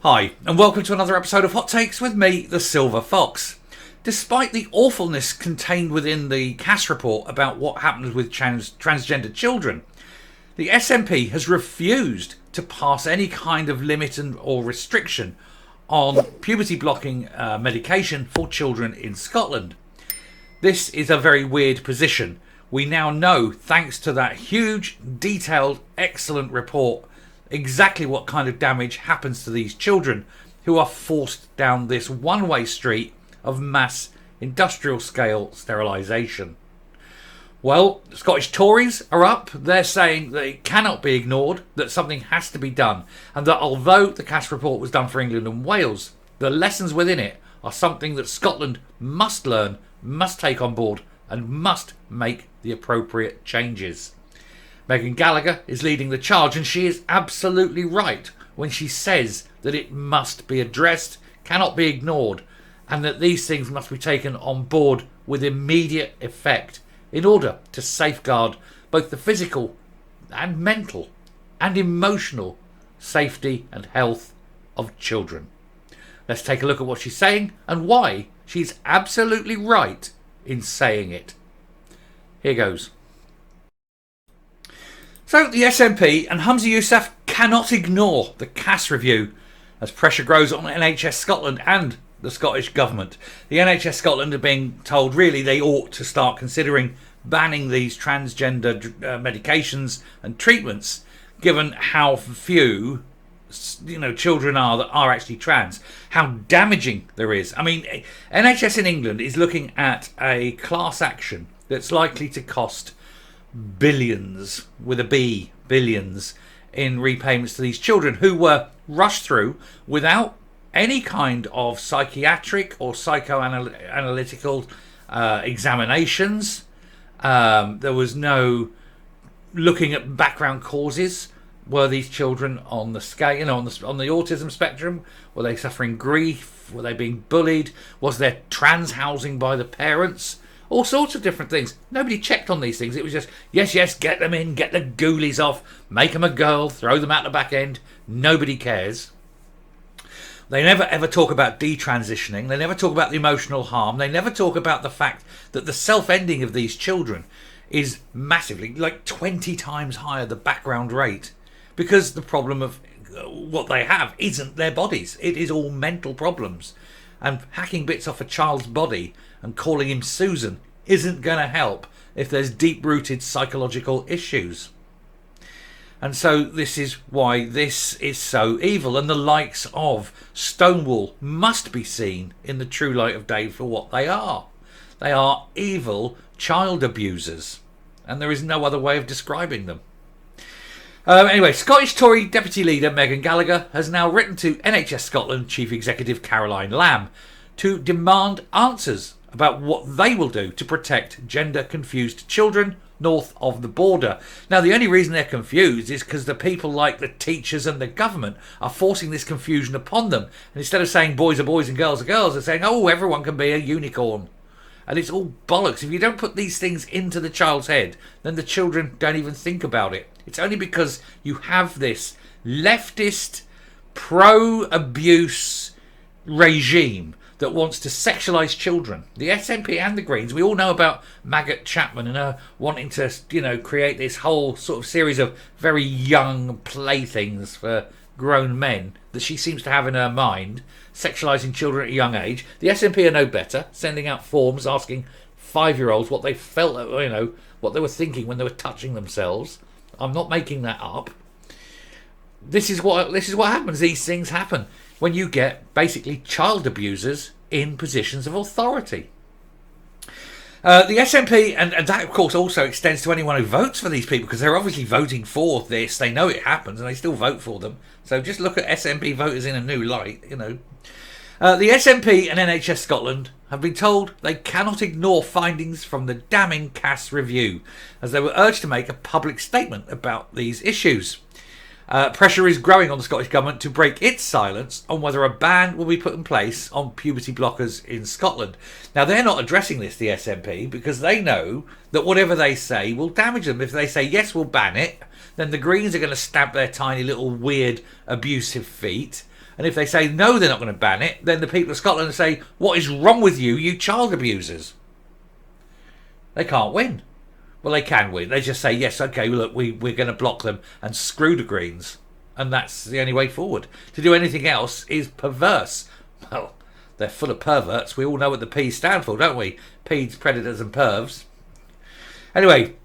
Hi, and welcome to another episode of Hot Takes with me, the Silver Fox. Despite the awfulness contained within the Cass report about what happens with transgender children, the SNP has refused to pass any kind of limit or restriction on puberty blocking medication for children in Scotland. This is a very weird position. We now know, thanks to that huge, detailed, excellent report, exactly what kind of damage happens to these children who are forced down this one-way street of mass industrial scale sterilisation. Well, the Scottish Tories are up. They're saying that it cannot be ignored, that something has to be done, and that although the Cass report was done for England and Wales, the lessons within it are something that Scotland must learn, must take on board, and must make the appropriate changes. Meghan Gallagher is leading the charge, and she is absolutely right when she says that it must be addressed, cannot be ignored, and that these things must be taken on board with immediate effect in order to safeguard both the physical and mental and emotional safety and health of children. Let's take a look at what she's saying and why she's absolutely right in saying it. Here goes. So the SNP and Humza Yousaf cannot ignore the Cass review as pressure grows on NHS Scotland and the Scottish Government. The NHS Scotland are being told really they ought to start considering banning these transgender medications and treatments, given how few children are that are actually trans, how damaging there is. I mean, NHS in England is looking at a class action that's likely to cost billions, with a B, billions, in repayments to these children who were rushed through without any kind of psychiatric or psychoanalytical examinations. There was no looking at background causes. Were these children on the scale, on the autism spectrum? Were they suffering grief? Were they being bullied? Was there trans housing by the parents? All sorts of different things. Nobody checked on these things. It was just, yes, get them in, get the ghoulies off, make them a girl, throw them out the back end. Nobody cares. They never ever talk about detransitioning. They never talk about the emotional harm. They never talk about the fact that the self-ending of these children is massively, like 20 times higher the background rate, because the problem of what they have isn't their bodies. It is all mental problems. And hacking bits off a child's body and calling him Susan isn't going to help if there's deep-rooted psychological issues. And so this is why this is so evil, and the likes of Stonewall must be seen in the true light of day for what they are. They are evil child abusers, and there is no other way of describing them. Anyway, Scottish Tory Deputy Leader Meghan Gallagher has now written to NHS Scotland Chief Executive Caroline Lamb to demand answers about what they will do to protect gender-confused children north of the border. Now, the only reason they're confused is because the people like the teachers and the government are forcing this confusion upon them. And instead of saying boys are boys and girls are girls, they're saying, oh, everyone can be a unicorn. And it's all bollocks. If you don't put these things into the child's head, then the children don't even think about it. It's only because you have this leftist, pro-abuse regime that wants to sexualise children. The SNP and the Greens, we all know about Maggot Chapman and her wanting to, create this whole sort of series of very young playthings for grown men that she seems to have in her mind, sexualising children at a young age. The SNP are no better, sending out forms asking 5-year-olds what they felt, what they were thinking when they were touching themselves. I'm not making that up. This is what happens. These things happen when you get basically child abusers in positions of authority. The SNP, and that of course also extends to anyone who votes for these people, because they're obviously voting for this. They know it happens and they still vote for them. So just look at SNP voters in a new light, The SNP and NHS Scotland have been told they cannot ignore findings from the damning Cass review, as they were urged to make a public statement about these issues. Pressure is growing on the Scottish Government to break its silence on whether a ban will be put in place on puberty blockers in Scotland. Now, they're not addressing this, the SNP, because they know that whatever they say will damage them. If they say, yes, we'll ban it, then the Greens are going to stamp their tiny little weird abusive feet, And if they say no, they're not going to ban it, then the people of Scotland say, what is wrong with you, you child abusers? They can't win. Well, they can win. They just say, yes, okay, look, we're going to block them and screw the Greens. And that's the only way forward. To do anything else is perverse. Well, they're full of perverts. We all know what the P's stand for, don't we? Peds, predators and pervs. Anyway,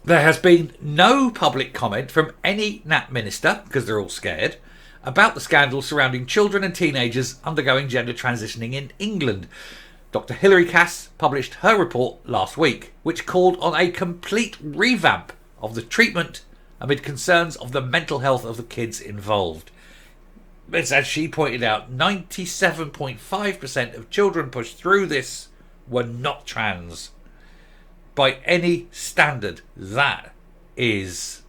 there has been no public comment from any NAP minister, because they're all scared, about the scandal surrounding children and teenagers undergoing gender transitioning in England. Dr. Hilary Cass published her report last week, which called on a complete revamp of the treatment amid concerns of the mental health of the kids involved. As she pointed out, 97.5% of children pushed through this were not trans. By any standard, that is,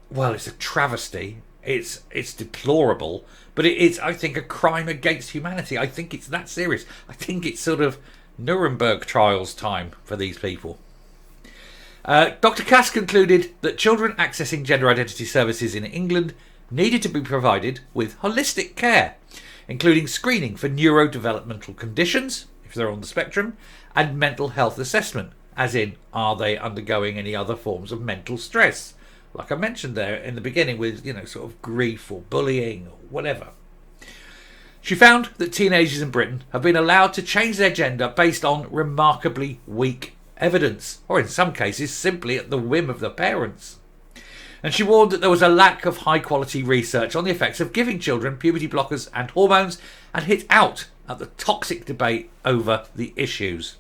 well, it's a travesty. It's deplorable, but it is, I think, a crime against humanity. I think it's that serious. I think it's sort of Nuremberg trials time for these people. Dr. Cass concluded that children accessing gender identity services in England needed to be provided with holistic care, including screening for neurodevelopmental conditions, if they're on the spectrum, and mental health assessment, as in, are they undergoing any other forms of mental stress? Like I mentioned there in the beginning with, sort of grief or bullying or whatever. She found that teenagers in Britain have been allowed to change their gender based on remarkably weak evidence, or in some cases simply at the whim of the parents. And she warned that there was a lack of high quality research on the effects of giving children puberty blockers and hormones, and hit out at the toxic debate over the issues.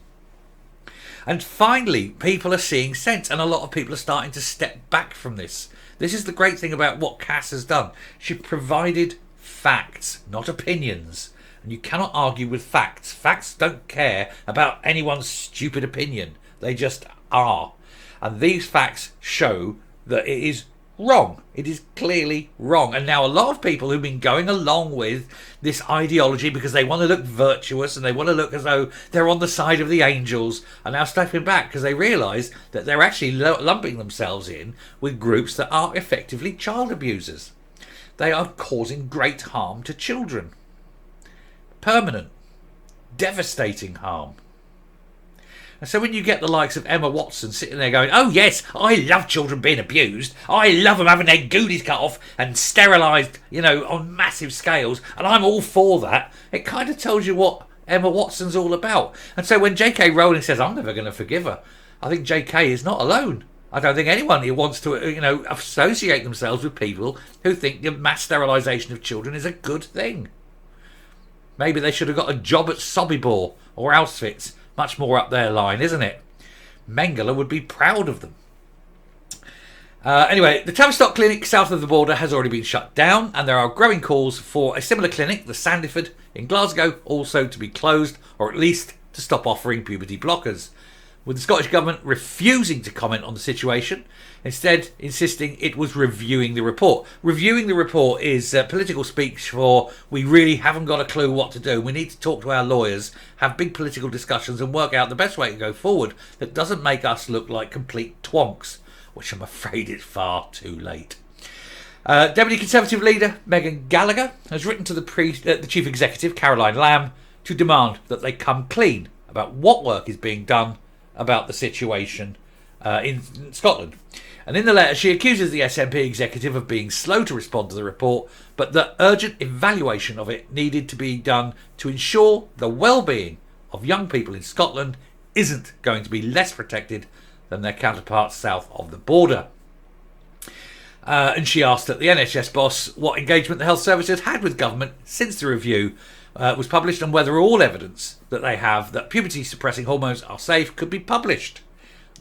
And finally, people are seeing sense, and a lot of people are starting to step back from this. This is the great thing about what Cass has done. She provided facts, not opinions. And you cannot argue with facts. Facts don't care about anyone's stupid opinion. They just are. And these facts show that it is wrong. It is clearly wrong. And now a lot of people who've been going along with this ideology because they want to look virtuous and they want to look as though they're on the side of the angels are now stepping back because they realise that they're actually lumping themselves in with groups that are effectively child abusers. They are causing great harm to children. Permanent, devastating harm. And so when you get the likes of Emma Watson sitting there going, oh yes, I love children being abused. I love them having their goodies cut off and sterilised, on massive scales. And I'm all for that. It kind of tells you what Emma Watson's all about. And so when J.K. Rowling says, I'm never going to forgive her, I think J.K. is not alone. I don't think anyone who wants to, associate themselves with people who think the mass sterilisation of children is a good thing. Maybe they should have got a job at Sobibor or Auschwitz. Much more up their line, isn't it? Mengele would be proud of them. Anyway, the Tavistock clinic south of the border has already been shut down, and there are growing calls for a similar clinic, the Sandyford in Glasgow, also to be closed, or at least to stop offering puberty blockers, with the Scottish Government refusing to comment on the situation, instead insisting it was reviewing the report. Reviewing the report is political speech for we really haven't got a clue what to do. We need to talk to our lawyers, have big political discussions and work out the best way to go forward that doesn't make us look like complete twonks, which I'm afraid is far too late. Deputy Conservative leader Meghan Gallagher has written to the Chief Executive, Caroline Lamb, to demand that they come clean about what work is being done about the situation in Scotland. And in the letter, she accuses the SNP executive of being slow to respond to the report, but that urgent evaluation of it needed to be done to ensure the well-being of young people in Scotland isn't going to be less protected than their counterparts south of the border. And she asked that the NHS boss what engagement the health service had had with government since the review was published, and whether all evidence that they have that puberty suppressing hormones are safe could be published.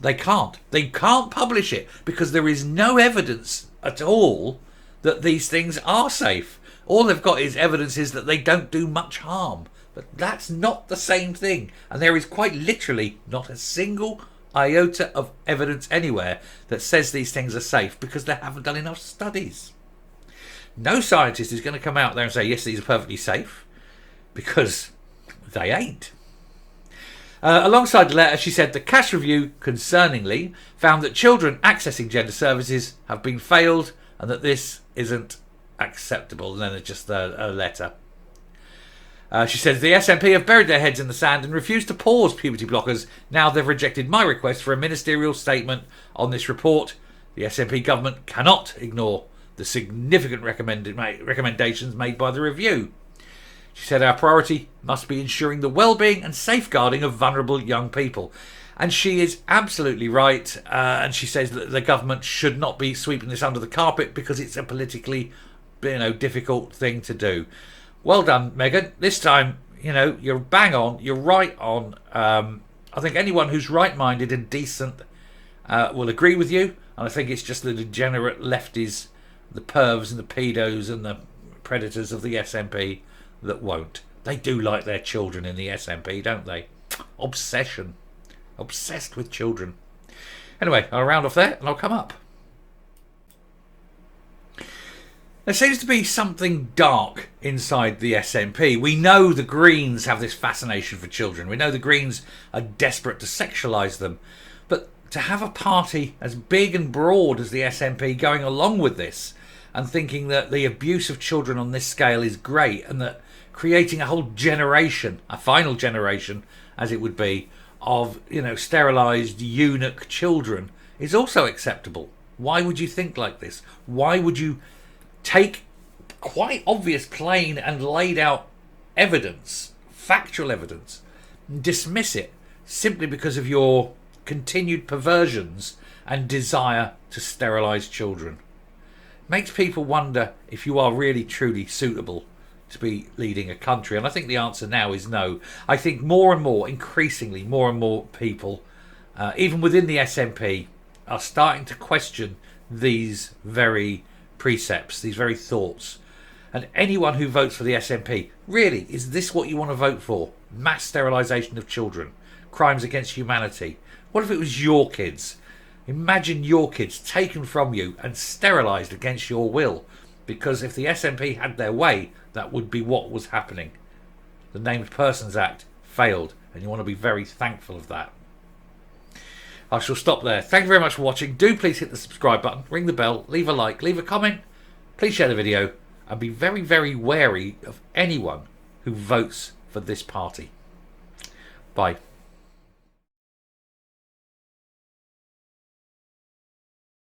They can't. They can't publish it because there is no evidence at all that these things are safe. All they've got is evidences that they don't do much harm. But that's not the same thing. And there is quite literally not a single iota of evidence anywhere that says these things are safe because they haven't done enough studies. No scientist is going to come out there and say, yes, these are perfectly safe, because they ain't. Alongside the letter, she said the Cass review, concerningly, found that children accessing gender services have been failed and that this isn't acceptable. And then there's just a letter. She says, the SNP have buried their heads in the sand and refused to pause puberty blockers. Now they've rejected my request for a ministerial statement on this report. The SNP government cannot ignore the significant recommendations made by the review. She said, our priority must be ensuring the well-being and safeguarding of vulnerable young people. And she is absolutely right. And she says that the government should not be sweeping this under the carpet because it's a politically, difficult thing to do. Well done, Meghan. This time, you're bang on. You're right on. I think anyone who's right-minded and decent will agree with you. And I think it's just the degenerate lefties, the pervs and the pedos and the predators of the SNP that won't. They do like their children in the SNP, don't they? Obsession. Obsessed with children. Anyway, I'll round off there and I'll come up. There seems to be something dark inside the SNP. We know the Greens have this fascination for children. We know the Greens are desperate to sexualise them. But to have a party as big and broad as the SNP going along with this and thinking that the abuse of children on this scale is great and that creating a whole generation, a final generation as it would be, of sterilised eunuch children is also acceptable. Why would you think like this? Why would you take quite obvious, plain and laid out evidence, factual evidence, and dismiss it simply because of your continued perversions and desire to sterilise children? Makes people wonder if you are really truly suitable to be leading a country. And I think the answer now is no. I think more and more, increasingly, more and more people, even within the SNP, are starting to question these very precepts, these very thoughts. And anyone who votes for the SNP, really, is this what you want to vote for? Mass sterilisation of children, crimes against humanity. What if it was your kids? Imagine your kids taken from you and sterilised against your will. Because if the SNP had their way, that would be what was happening. The Named Persons Act failed, and you want to be very thankful of that. I shall stop there. Thank you very much for watching. Do please hit the subscribe button, ring the bell, leave a like, leave a comment. Please share the video, and be very, very wary of anyone who votes for this party. Bye.